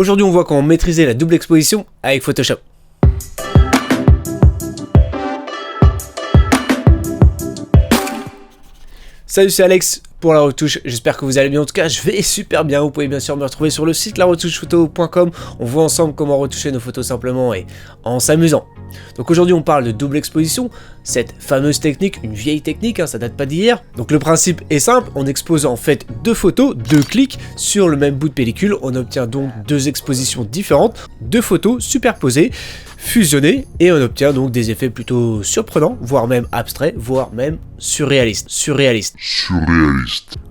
Aujourd'hui, on voit comment maîtriser la double exposition avec Photoshop. Salut, c'est Alex pour La Retouche, j'espère que vous allez bien. En tout cas, je vais super bien. Vous pouvez bien sûr me retrouver sur le site laretouchephoto.com. On voit ensemble comment retoucher nos photos simplement et en s'amusant. Donc aujourd'hui, on parle de double exposition, cette fameuse technique, une vieille technique, ça date pas d'hier. Donc le principe est simple, on expose en fait deux photos, deux clics sur le même bout de pellicule. On obtient donc deux expositions différentes, deux photos superposées, fusionnées, et on obtient donc des effets plutôt surprenants, voire même abstraits, voire même surréalistes.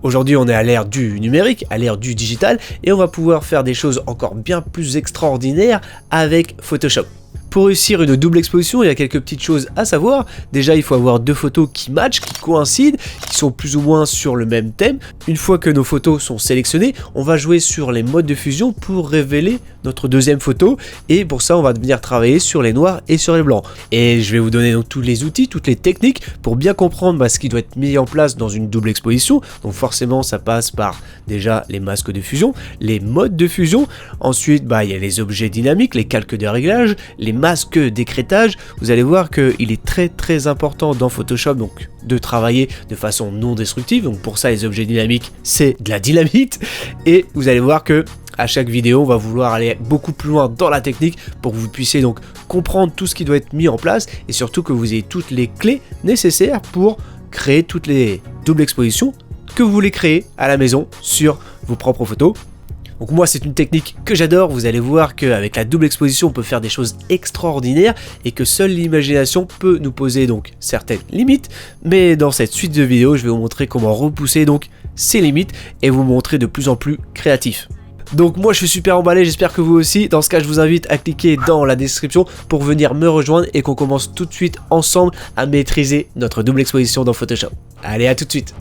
Aujourd'hui, on est à l'ère du numérique, à l'ère du digital, et on va pouvoir faire des choses encore bien plus extraordinaires avec Photoshop. Pour réussir une double exposition, il y a quelques petites choses à savoir. Déjà, il faut avoir deux photos qui matchent, qui coïncident, qui sont plus ou moins sur le même thème. Une fois que nos photos sont sélectionnées, on va jouer sur les modes de fusion pour révéler notre deuxième photo. Et pour ça, on va venir travailler sur les noirs et sur les blancs. Et je vais vous donner donc tous les outils, toutes les techniques pour bien comprendre ce qui doit être mis en place dans une double exposition. Donc forcément, ça passe par déjà les masques de fusion, les modes de fusion. Ensuite, il y a les objets dynamiques, les calques de réglage, les masque d'écrétage. Vous allez voir qu'il est très important dans Photoshop donc de travailler de façon non destructive. Donc pour ça, les objets dynamiques, c'est de la dynamite. Et vous allez voir que à chaque vidéo, on va vouloir aller beaucoup plus loin dans la technique pour que vous puissiez donc comprendre tout ce qui doit être mis en place et surtout que vous ayez toutes les clés nécessaires pour créer toutes les doubles expositions que vous voulez créer à la maison sur vos propres photos. Donc moi, c'est une technique que j'adore. Vous allez voir qu'avec la double exposition, on peut faire des choses extraordinaires et que seule l'imagination peut nous poser donc certaines limites. Mais dans cette suite de vidéos, je vais vous montrer comment repousser donc ces limites et vous montrer de plus en plus créatif. Donc moi je suis super emballé, j'espère que vous aussi. Dans ce cas, je vous invite à cliquer dans la description pour venir me rejoindre et qu'on commence tout de suite ensemble à maîtriser notre double exposition dans Photoshop. Allez, à tout de suite.